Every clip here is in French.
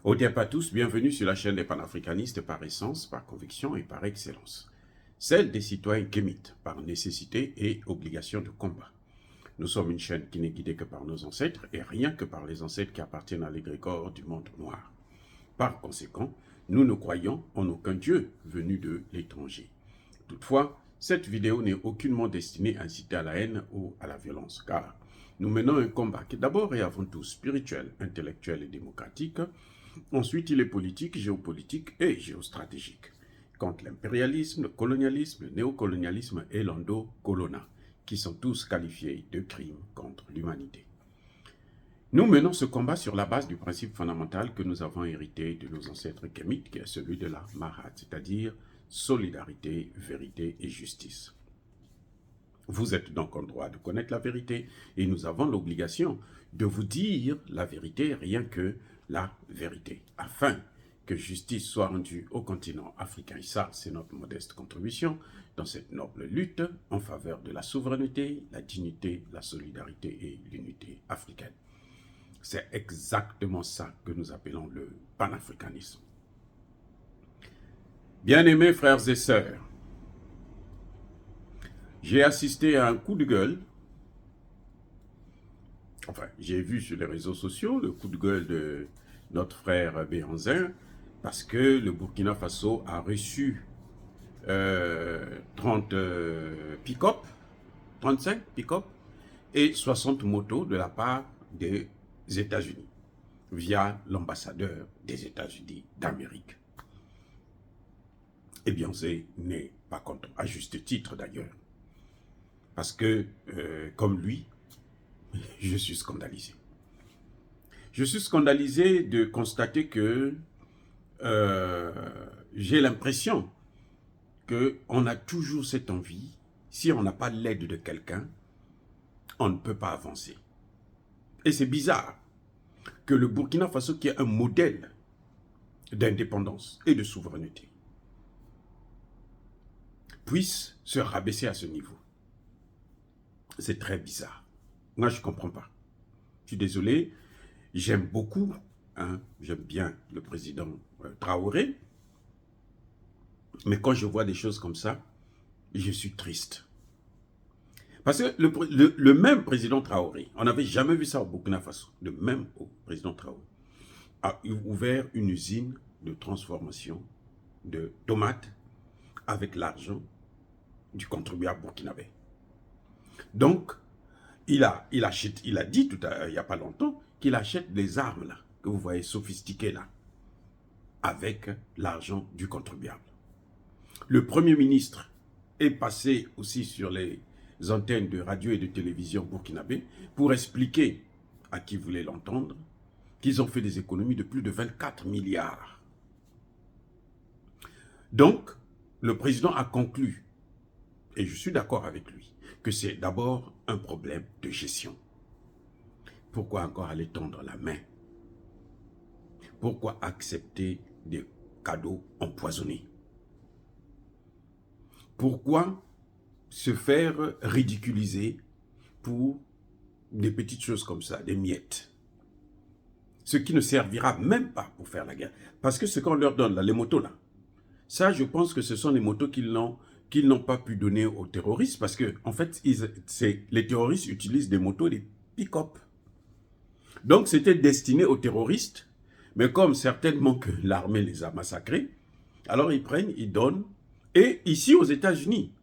Au départ à tous, bienvenue sur la chaîne des panafricanistes par essence, par conviction et par excellence. Celle des citoyens kémites, par nécessité et obligation de combat. Nous sommes une chaîne qui n'est guidée que par nos ancêtres et rien que par les ancêtres qui appartiennent à l'égrégore du monde noir. Par conséquent, nous ne croyons en aucun Dieu venu de l'étranger. Toutefois, cette vidéo n'est aucunement destinée à inciter à la haine ou à la violence, car nous menons un combat qui est d'abord et avant tout spirituel, intellectuel et démocratique. Ensuite, il est politique, géopolitique et géostratégique, contre l'impérialisme, le colonialisme, le néocolonialisme et l'endocolona, qui sont tous qualifiés de crimes contre l'humanité. Nous menons ce combat sur la base du principe fondamental que nous avons hérité de nos ancêtres kémites, qui est celui de la Mahat, c'est-à-dire solidarité, vérité et justice. Vous êtes donc en droit de connaître la vérité et nous avons l'obligation de vous dire la vérité, rien que la vérité, afin que justice soit rendue au continent africain. Et ça, c'est notre modeste contribution dans cette noble lutte en faveur de la souveraineté, la dignité, la solidarité et l'unité africaine. C'est exactement ça que nous appelons le panafricanisme. Bien-aimés frères et sœurs, j'ai assisté à un coup de gueule. Enfin, j'ai vu sur les réseaux sociaux le coup de gueule de notre frère Béhanzin parce que le Burkina Faso a reçu 30 pick-up, 35 pick-up et 60 motos de la part des États-Unis via l'ambassadeur des États-Unis d'Amérique. Et Béhanzin n'est pas contre, à juste titre d'ailleurs. Parce que, comme lui, je suis scandalisé. Je suis scandalisé de constater que j'ai l'impression qu'on a toujours cette envie, si on n'a pas l'aide de quelqu'un, on ne peut pas avancer. Et c'est bizarre que le Burkina Faso, qui est un modèle d'indépendance et de souveraineté, puisse se rabaisser à ce niveau. C'est très bizarre. Moi, je ne comprends pas. Je suis désolé, j'aime beaucoup, j'aime bien le président Traoré, mais quand je vois des choses comme ça, je suis triste. Parce que le même président Traoré, on n'avait jamais vu ça au Burkina Faso, le même président Traoré, a ouvert une usine de transformation de tomates avec l'argent du contribuable burkinabé. Donc, il a dit tout à l'heure, il n'y a pas longtemps, qu'il achète des armes là, que vous voyez sophistiquées là, avec l'argent du contribuable. Le Premier ministre est passé aussi sur les antennes de radio et de télévision burkinabé pour expliquer à qui voulait l'entendre qu'ils ont fait des économies de plus de 24 milliards. Donc, le président a conclu, et je suis d'accord avec lui, que c'est d'abord un problème de gestion. Pourquoi encore aller tendre la main? Pourquoi accepter des cadeaux empoisonnés? Pourquoi se faire ridiculiser pour des petites choses comme ça, des miettes? Ce qui ne servira même pas pour faire la guerre. Parce que ce qu'on leur donne, là, les motos là, ça je pense que ce sont les motos qu'ils n'ont pas pu donner aux terroristes parce que en fait, les terroristes utilisent des motos, des pick-up. Donc c'était destiné aux terroristes, mais comme certainement que l'armée les a massacrés, alors ils prennent, ils donnent. Et ici aux États-Unis,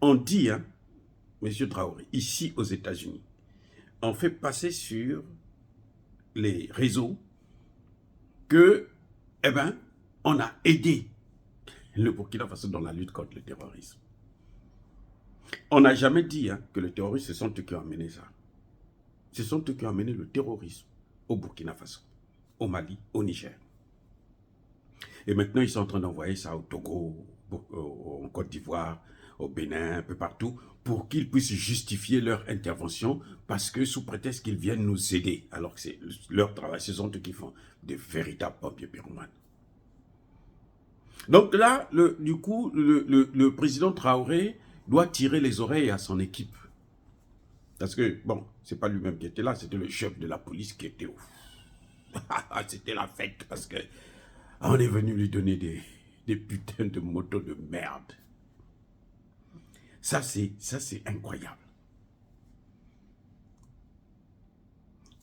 on dit, M. Traoré, ici aux États-Unis, on fait passer sur les réseaux que, on a aidé le Burkina Faso dans la lutte contre le terrorisme. On n'a jamais dit que les terroristes, ce sont eux qui ont amené ça. Ce sont eux qui ont amené le terrorisme au Burkina Faso, au Mali, au Niger. Et maintenant, ils sont en train d'envoyer ça au Togo, en Côte d'Ivoire, au Bénin, un peu partout, pour qu'ils puissent justifier leur intervention, parce que sous prétexte qu'ils viennent nous aider, alors que c'est leur travail, ce sont eux qui font de véritables pompiers pyromanes. Donc là, du coup, le président Traoré doit tirer les oreilles à son équipe. Parce que, bon, c'est pas lui-même qui était là, c'était le chef de la police qui était C'était la fête parce que on est venu lui donner des putains de motos de merde. Ça, c'est incroyable.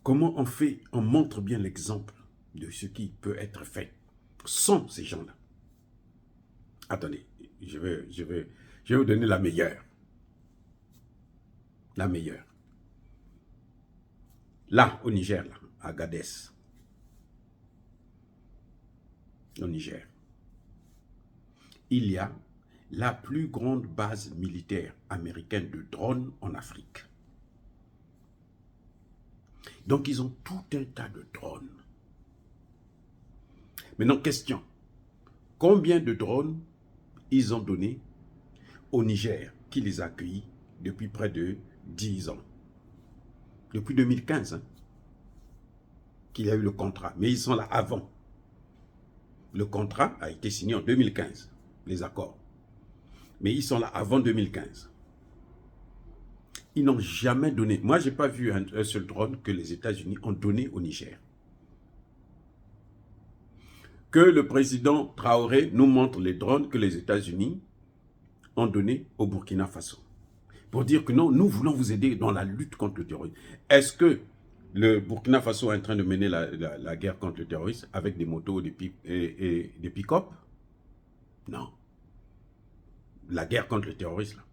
Comment on montre bien l'exemple de ce qui peut être fait sans ces gens-là. Attendez, je vais vous donner la meilleure. La meilleure. Là, au Niger, là, à Agadez, au Niger, il y a la plus grande base militaire américaine de drones en Afrique. Donc, ils ont tout un tas de drones. Maintenant, question. Combien de drones ils ont donné au Niger, qui les a accueillis depuis près de 10 ans? Depuis 2015, hein, qu'il y a eu le contrat. Mais ils sont là avant. Le contrat a été signé en 2015, les accords. Mais ils sont là avant 2015. Ils n'ont jamais donné. Moi, je n'ai pas vu un seul drone que les États-Unis ont donné au Niger. Que le président Traoré nous montre les drones que les États-Unis ont donnés au Burkina Faso. Pour dire que non, nous voulons vous aider dans la lutte contre le terrorisme. Est-ce que le Burkina Faso est en train de mener la guerre contre le terrorisme avec des motos et des pick-up? Non. La guerre contre le terrorisme, là,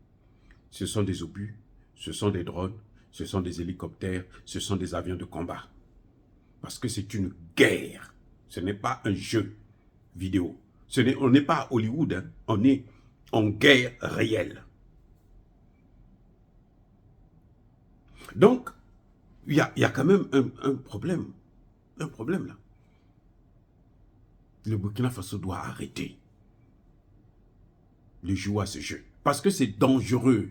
ce sont des obus, ce sont des drones, ce sont des hélicoptères, ce sont des avions de combat. Parce que c'est une guerre. Ce n'est pas un jeu vidéo. On n'est pas à Hollywood, hein. On est en guerre réelle. Donc, il y a quand même un problème. Un problème là. Le Burkina Faso doit arrêter de jouer à ce jeu. Parce que c'est dangereux.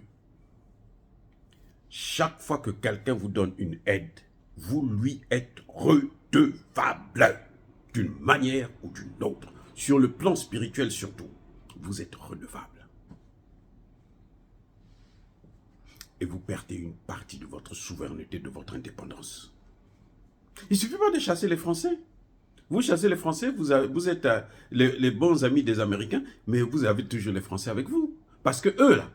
Chaque fois que quelqu'un vous donne une aide, vous lui êtes redevable d'une manière ou d'une autre. Sur le plan spirituel surtout, vous êtes redevable. Et vous perdez une partie de votre souveraineté, de votre indépendance. Il ne suffit pas de chasser les Français. Vous chassez les Français, vous êtes les bons amis des Américains, mais vous avez toujours les Français avec vous. Parce que eux, là,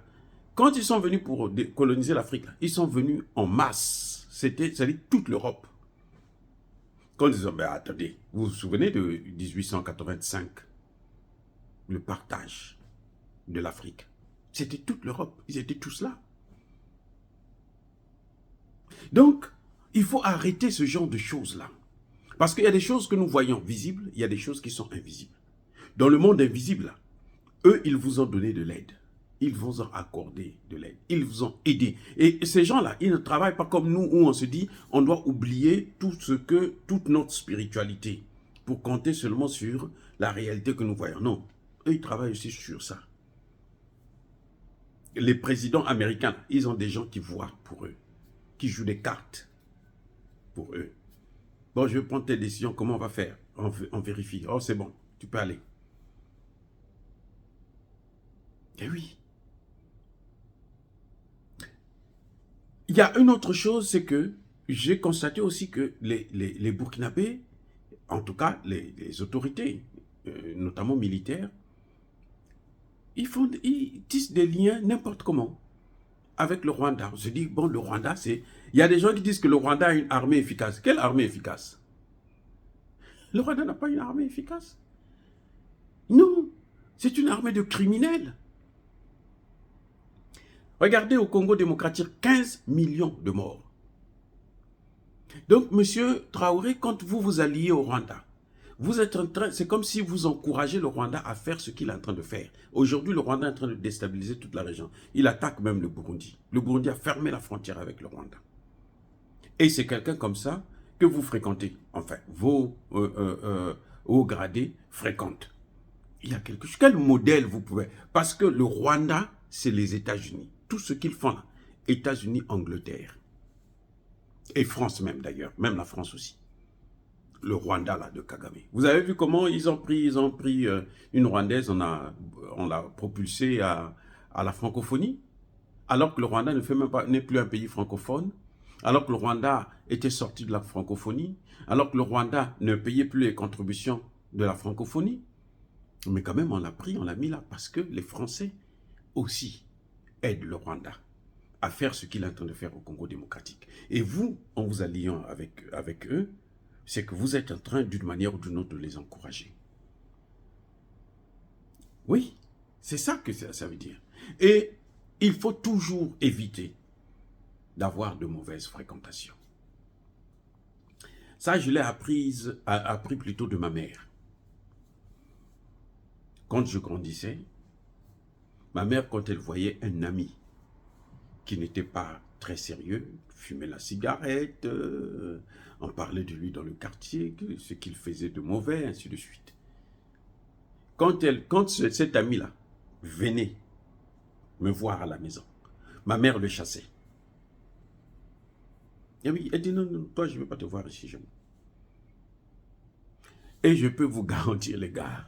quand ils sont venus pour coloniser l'Afrique, ils sont venus en masse. C'est-à-dire toute l'Europe. Quand ils disent, ben attendez, vous vous souvenez de 1885, le partage de l'Afrique. C'était toute l'Europe, ils étaient tous là. Donc, il faut arrêter ce genre de choses-là. Parce qu'il y a des choses que nous voyons visibles, il y a des choses qui sont invisibles. Dans le monde invisible, là, eux, ils vous ont donné de l'aide. Ils vous ont accordé de l'aide. Ils vous ont aidé. Et ces gens-là, ils ne travaillent pas comme nous, où on se dit, on doit oublier toute notre spiritualité pour compter seulement sur la réalité que nous voyons. Non, eux, ils travaillent aussi sur ça. Les présidents américains, ils ont des gens qui voient pour eux, qui jouent des cartes pour eux. Bon, je vais prendre tes décisions, comment on va faire? On vérifie. Oh, c'est bon, tu peux aller. Eh oui. Il y a une autre chose, c'est que j'ai constaté aussi que les Burkinabés, en tout cas les autorités, notamment militaires, ils tissent des liens n'importe comment avec le Rwanda. On se dit, bon, le Rwanda, c'est... Il y a des gens qui disent que le Rwanda a une armée efficace. Quelle armée efficace? Le Rwanda n'a pas une armée efficace. Non, c'est une armée de criminels. Regardez au Congo démocratique, 15 millions de morts. Donc, monsieur Traoré, quand vous vous alliez au Rwanda, vous êtes en train, c'est comme si vous encouragez le Rwanda à faire ce qu'il est en train de faire. Aujourd'hui, le Rwanda est en train de déstabiliser toute la région. Il attaque même le Burundi. Le Burundi a fermé la frontière avec le Rwanda. Et c'est quelqu'un comme ça que vous fréquentez. Enfin, vos hauts gradés fréquentent. Il y a quelque chose. Quel modèle vous pouvez... Parce que le Rwanda, c'est les États-Unis. Tout ce qu'ils font là. États-Unis, Angleterre. Et France même d'ailleurs. Même la France aussi. Le Rwanda là de Kagame. Vous avez vu comment ils ont pris une Rwandaise, on l'a propulsée à la francophonie, alors que le Rwanda n'est plus un pays francophone, alors que le Rwanda était sorti de la francophonie, alors que le Rwanda ne payait plus les contributions de la francophonie. Mais quand même, on l'a pris, on l'a mis là, parce que les Français aussi aident le Rwanda à faire ce qu'il est en train de faire au Congo démocratique. Et vous, en vous alliant avec eux, c'est que vous êtes en train, d'une manière ou d'une autre, de les encourager. Oui, c'est ça que ça veut dire. Et il faut toujours éviter d'avoir de mauvaises fréquentations. Ça, je l'ai appris plutôt de ma mère. Quand je grandissais, ma mère, quand elle voyait un ami qui n'était pas très sérieux, fumait la cigarette, on parlait de lui dans le quartier, ce qu'il faisait de mauvais, ainsi de suite. Quand cet ami-là venait me voir à la maison, ma mère le chassait. Et oui, elle dit non, non, toi je ne veux pas te voir ici jamais. Et je peux vous garantir les gars,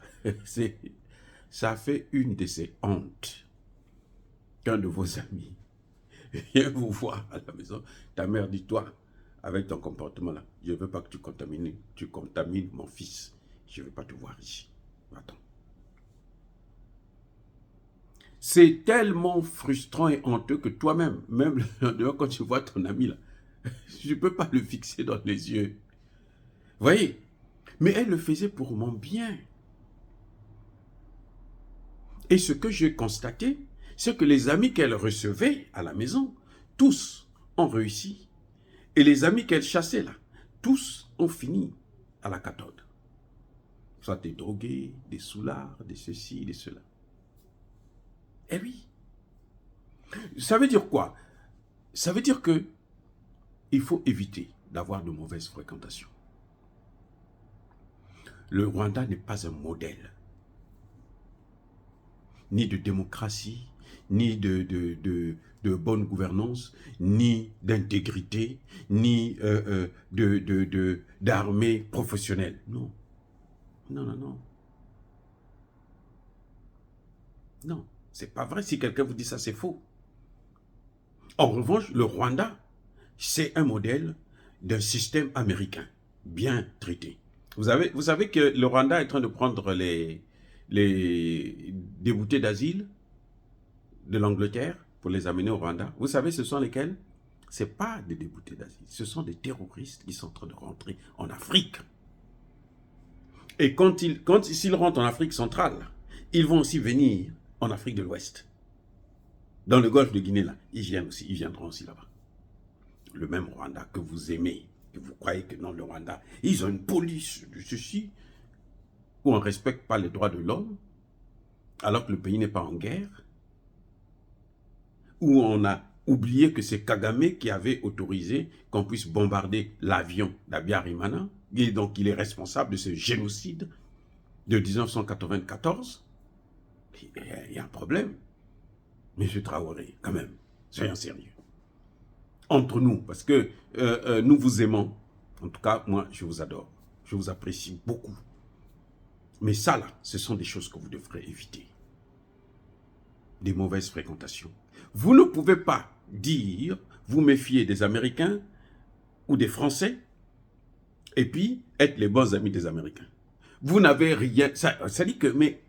ça fait une de ces hontes qu'un de vos amis vient vous voir à la maison. Ta mère dit, toi, avec ton comportement là, je ne veux pas que tu contamines mon fils. Je ne veux pas te voir ici. Attends. C'est tellement frustrant et honteux que toi-même, même quand tu vois ton ami là, je ne peux pas le fixer dans les yeux. Vous voyez? Mais elle le faisait pour mon bien. Et ce que j'ai constaté, c'est que les amis qu'elle recevait à la maison, tous ont réussi. Et les amis qu'elle chassait là, tous ont fini à la cathode. Soit des drogués, des soulards, des ceci, des cela. Eh oui. Ça veut dire quoi? Ça veut dire que il faut éviter d'avoir de mauvaises fréquentations. Le Rwanda n'est pas un modèle, ni de démocratie, ni de bonne gouvernance, ni d'intégrité, ni d'armée professionnelle. Non. Non, non, non. Non, c'est pas vrai. Si quelqu'un vous dit ça, c'est faux. En revanche, le Rwanda, c'est un modèle d'un système américain bien traité. Vous savez que le Rwanda est en train de prendre les déboutés d'asile de l'Angleterre pour les amener au Rwanda. Vous savez, ce sont lesquels? Ce n'est pas des déboutés d'asile. Ce sont des terroristes qui sont en train de rentrer en Afrique. Et s'ils rentrent en Afrique centrale, ils vont aussi venir en Afrique de l'Ouest. Dans le golfe de Guinée, là, ils viendront aussi là-bas. Le même Rwanda que vous aimez, que vous croyez que non, le Rwanda, ils ont une police de ceci, où on ne respecte pas les droits de l'homme, alors que le pays n'est pas en guerre, où on a oublié que c'est Kagame qui avait autorisé qu'on puisse bombarder l'avion d'Abiyarimana, et donc il est responsable de ce génocide de 1994. Il y a un problème. M. Traoré, quand même, soyons sérieux. Entre nous, parce que nous vous aimons, en tout cas, moi, je vous adore, je vous apprécie beaucoup. Mais ça, là, ce sont des choses que vous devrez éviter. Des mauvaises fréquentations. Vous ne pouvez pas dire, vous méfier des Américains ou des Français, et puis être les bons amis des Américains. Vous n'avez rien, ça dit que, mais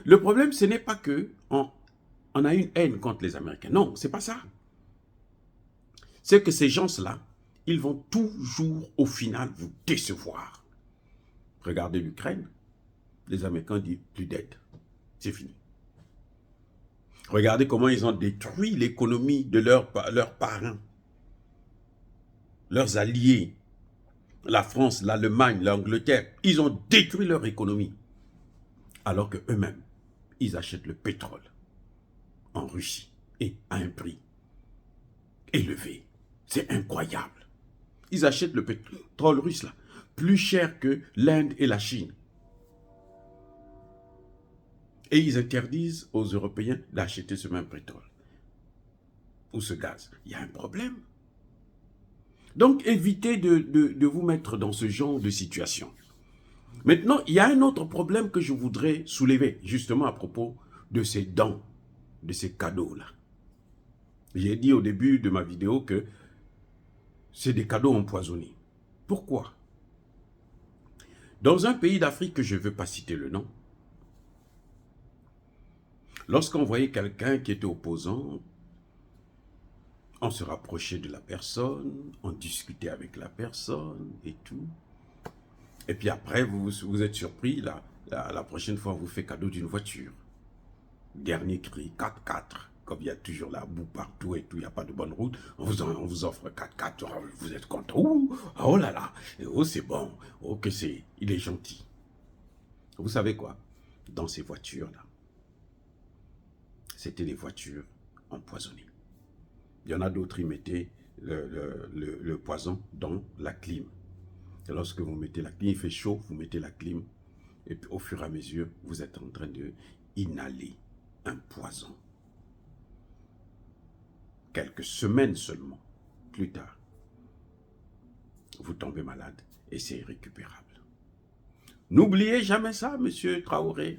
le problème, ce n'est pas que on a une haine contre les Américains. Non, c'est pas ça. C'est que ces gens-là, ils vont toujours, au final, vous décevoir. Regardez l'Ukraine. Les Américains disent plus d'aide. C'est fini. Regardez comment ils ont détruit l'économie de leurs parents, leurs alliés. La France, l'Allemagne, l'Angleterre, ils ont détruit leur économie. Alors qu'eux-mêmes, ils achètent le pétrole en Russie et à un prix élevé. C'est incroyable. Ils achètent le pétrole russe là, plus cher que l'Inde et la Chine. Et ils interdisent aux Européens d'acheter ce même pétrole ou ce gaz. Il y a un problème. Donc, évitez de vous mettre dans ce genre de situation. Maintenant, il y a un autre problème que je voudrais soulever, justement à propos de ces dons, de ces cadeaux-là. J'ai dit au début de ma vidéo que c'est des cadeaux empoisonnés. Pourquoi? Dans un pays d'Afrique que je ne veux pas citer le nom, lorsqu'on voyait quelqu'un qui était opposant, on se rapprochait de la personne, on discutait avec la personne et tout. Et puis après, vous êtes surpris, la prochaine fois, on vous fait cadeau d'une voiture. Dernier cri, 4x4. Comme il y a toujours la boue partout et tout, il n'y a pas de bonne route, on vous offre 4x4, vous êtes content. Oh là là, oh c'est bon, oh que c'est, il est gentil. Vous savez quoi? Dans ces voitures-là, c'était des voitures empoisonnées. Il y en a d'autres, ils mettaient le poison dans la clim. Et lorsque vous mettez la clim, il fait chaud, vous mettez la clim, et puis au fur et à mesure, vous êtes en train de inhaler un poison. Quelques semaines seulement, plus tard, vous tombez malade et c'est irrécupérable. N'oubliez jamais ça, monsieur Traoré.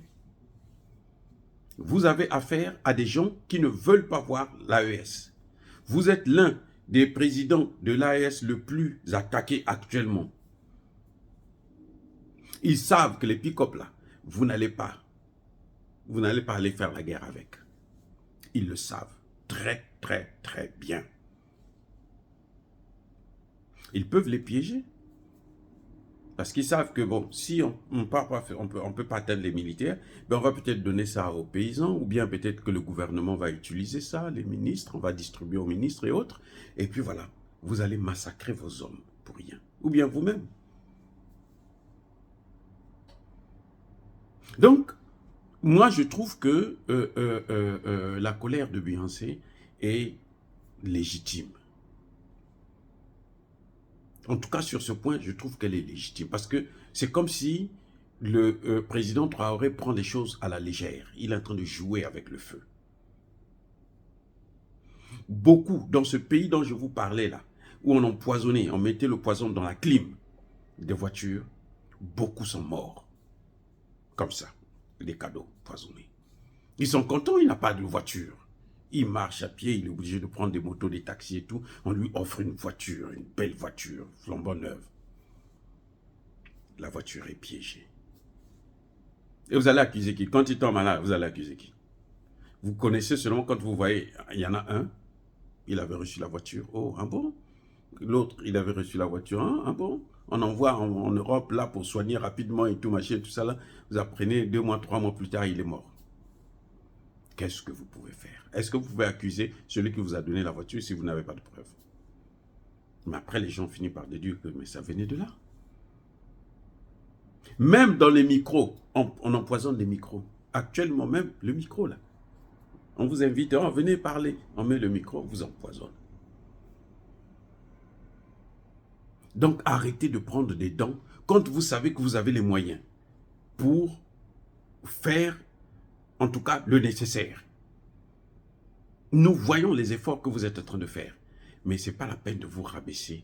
Vous avez affaire à des gens qui ne veulent pas voir l'AES. Vous êtes l'un des présidents de l'AES le plus attaqué actuellement. Ils savent que les pick-up là, vous n'allez pas aller faire la guerre avec. Ils le savent très, très, très bien. Ils peuvent les piéger. Parce qu'ils savent que, bon, si on ne peut pas atteindre les militaires, ben on va peut-être donner ça aux paysans, ou bien peut-être que le gouvernement va utiliser ça, les ministres, on va distribuer aux ministres et autres. Et puis voilà, vous allez massacrer vos hommes pour rien. Ou bien vous-même. Donc, moi, je trouve que la colère de Beyoncé est légitime. En tout cas, sur ce point, je trouve qu'elle est légitime. Parce que c'est comme si le président Traoré prend les choses à la légère. Il est en train de jouer avec le feu. Beaucoup, dans ce pays dont je vous parlais là, où on empoisonnait, on mettait le poison dans la clim des voitures, beaucoup sont morts. Comme ça, des cadeaux poisonnés. Ils sont contents, il n'a pas de voiture. Il marche à pied, il est obligé de prendre des motos, des taxis et tout. On lui offre une voiture, une belle voiture, flambant neuve. La voiture est piégée. Et vous allez accuser qui? Quand il tombe malade, vous allez accuser qui? Vous connaissez seulement quand vous voyez, il y en a un, il avait reçu la voiture. Oh, ah bon? L'autre, il avait reçu la voiture. Ah bon? On envoie en Europe là pour soigner rapidement et tout, machin, tout ça là. Vous apprenez 2 mois, 3 mois plus tard, il est mort. Qu'est-ce que vous pouvez faire? Est-ce que vous pouvez accuser celui qui vous a donné la voiture si vous n'avez pas de preuves? Mais après, les gens finissent par déduire que mais ça venait de là. Même dans les micros, on empoisonne les micros. Actuellement même, le micro là. On vous invite, oh, venez parler. On met le micro, on vous empoisonne. Donc arrêtez de prendre des dents quand vous savez que vous avez les moyens pour faire en tout cas le nécessaire. Nous voyons les efforts que vous êtes en train de faire. Mais ce n'est pas la peine de vous rabaisser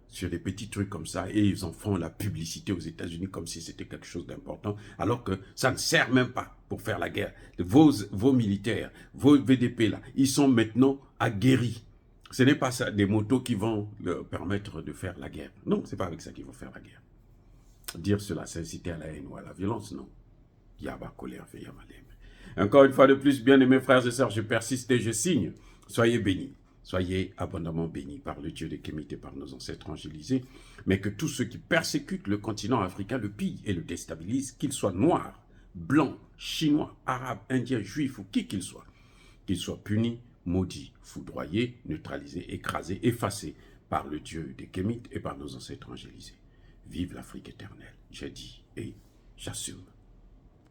sur des petits trucs comme ça. Et ils en font la publicité aux États-Unis comme si c'était quelque chose d'important. Alors que ça ne sert même pas pour faire la guerre. Vos militaires, vos VDP là, ils sont maintenant aguerris. Ce n'est pas ça, des motos qui vont leur permettre de faire la guerre. Non, ce n'est pas avec ça qu'ils vont faire la guerre. Dire cela, c'est inciter à la haine ou à la violence, non. Yaba colère, Yamalem. Encore une fois de plus, bien-aimés frères et sœurs, je persiste et je signe. Soyez bénis. Soyez abondamment bénis par le Dieu de Kémite et par nos ancêtres angélisés. Mais que tous ceux qui persécutent le continent africain le pillent et le déstabilisent, qu'ils soient noirs, blancs, chinois, arabes, indiens, juifs ou qui qu'ils soient punis, maudits, foudroyés, neutralisés, écrasés, effacés par le Dieu des Kémites et par nos ancêtres angélisés. Vive l'Afrique éternelle, j'ai dit et j'assume.